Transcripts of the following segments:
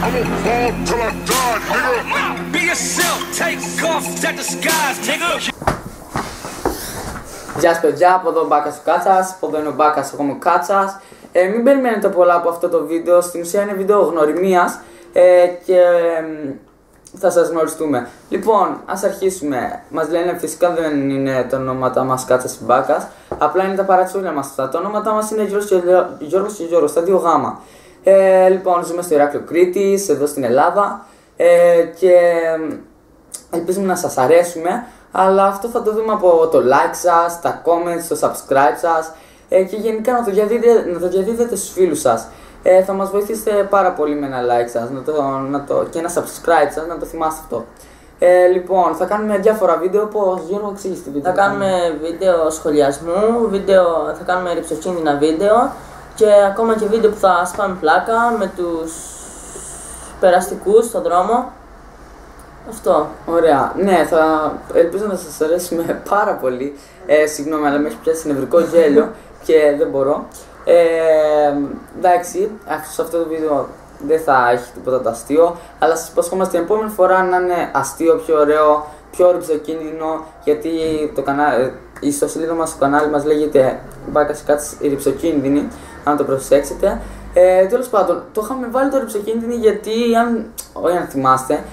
I'ma fall till I die, nigga. Be yourself, take off that disguise, nigga. Γεια σας παιδιά, από εδώ ο Μπάκας ο Κάτσας, από εδώ είναι ο Μπάκας, εγώ είμαι ο Κάτσας. Μην περιμένετε πολλά από αυτό το βίντεο, στην ουσία είναι βίντεο γνωριμίας και θα σας γνωριστούμε. Λοιπόν, ας αρχίσουμε. Μας λένε φυσικά δεν είναι τα ονόματα μας Κάτσας και Μπάκας, απλά είναι τα παρατσούλια μας αυτά. Τα ονόματα μας είναι Γιώργος και Γιώργος, τα δύο γάμα. Λοιπόν, ζούμε στο Ηράκλειο Κρήτης, εδώ στην Ελλάδα και ελπίζουμε να σας αρέσουμε. Αλλά αυτό θα το δούμε από το like σας, τα comments, το subscribe σας και γενικά να το διαδίδετε στους φίλους σας. Θα μας βοηθήσετε πάρα πολύ με ένα like σας και ένα subscribe σας, να το θυμάστε αυτό. Λοιπόν, θα κάνουμε διάφορα βίντεο, πώς Γιώργο εξήγησε τη βίντεο. Θα κάνουμε βίντεο σχολιασμού, θα κάνουμε ρυψοκίνδυνα βίντεο και ακόμα και βίντεο που θα σπάμε πλάκα με τους περαστικούς στον δρόμο. Αυτό. Ωραία. Ναι, ελπίζω να σας αρέσει πάρα πολύ. Συγγνώμη, αλλά με έχει πιάσει νευρικό γέλιο και δεν μπορώ. Εντάξει, σε αυτό το βίντεο δεν θα έχει τίποτα το αστείο, αλλά σας υποσχόμαστε την επόμενη φορά να είναι αστείο, πιο ωραίο, πιο ρυψοκίνδυνο, γιατί η ιστοσελίδα μας στο κανάλι μας λέγεται Μπάκας Κάτσας η ρυψοκίνδυνη, αν το προσέξετε. Τέλος πάντων, το είχαμε βάλει το ρυψοκίνδυνη γιατί, όχι αν θυμάστε,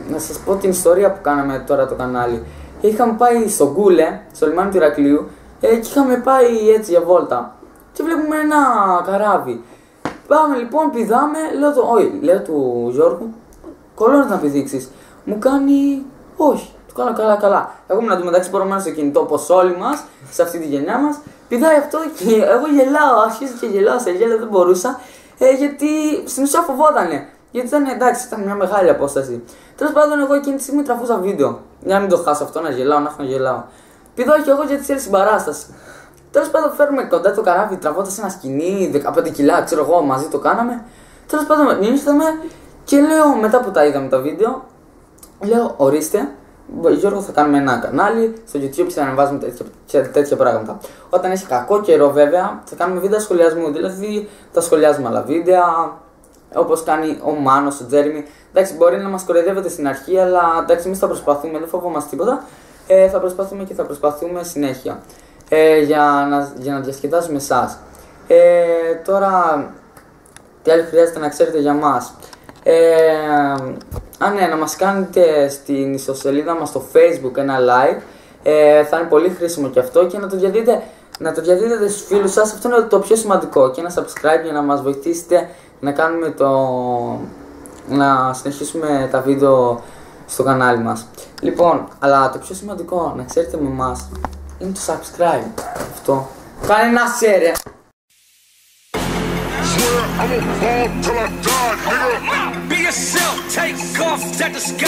να σας πω την ιστορία που κάναμε τώρα το κανάλι. Είχαμε πάει στο Γκούλε, στο λιμάνι του Ηρακλείου και είχαμε πάει έτσι για βόλτα και βλέπουμε ένα καράβι. Πάμε λοιπόν, πηδάμε, λέω του Γιώργου, κολώνεις να πηδήξεις. Μου κάνει, όχι, το κάνω καλά. Εγώ να του μεταξύ μπορούμε στο κινητό όπως όλοι μας, σε αυτή τη γενιά μας. Πηδάει αυτό και εγώ γελάω, αρχίζω και γελάω σε γέλιο, δεν μπορούσα, γιατί στην ουσία φοβότανε. Γιατί ήταν μια μεγάλη απόσταση. Τέλος πάντων, εγώ εκείνη τη στιγμή τραβούσα βίντεο. Για να μην το χάσω αυτό, να γελάω. Πηδάω και εγώ γιατί θέλει συμπαράσταση. Τέλος πάντων, φέρουμε κοντά το καράβι, τραβώντας ένα σκηνή, 15 κιλά, ξέρω εγώ, μαζί το κάναμε. Τέλος πάντων, ήρθαμε και λέω, μετά που τα είδαμε τα βίντεο, λέω, ορίστε, Γιώργο, θα κάνουμε ένα κανάλι στο YouTube και θα ανεβάζουμε τέτοια πράγματα. Όταν έχει κακό καιρό, βέβαια, θα κάνουμε βίντεο σχολιασμού. Δηλαδή, θα σχολιάζουμε άλλα βίντεο, όπως κάνει ο Μάνος, ο Τζέρεμι. Εντάξει, μπορεί να μας κοροϊδεύετε στην αρχή, αλλά εντάξει, εμείς θα προσπαθούμε, δεν φοβόμαστε τίποτα. Θα προσπαθούμε και θα προσπαθούμε συνέχεια για να διασκεδάσουμε εσάς. Τώρα, τι άλλο χρειάζεται να ξέρετε για μας. Να μας κάνετε στην ιστοσελίδα μας στο Facebook ένα like. Θα είναι πολύ χρήσιμο και αυτό και να το διαδίδετε στους φίλους σας. Αυτό είναι το πιο σημαντικό. Και ένα subscribe για να μας βοηθήσετε να συνεχίσουμε τα βίντεο στο κανάλι μας. Λοιπόν, αλλά το πιο σημαντικό να ξέρετε με εμάς είναι το subscribe. Αυτό. Κάνε ένα share. I'ma fall till I die, nigga. Be yourself, take off that disguise.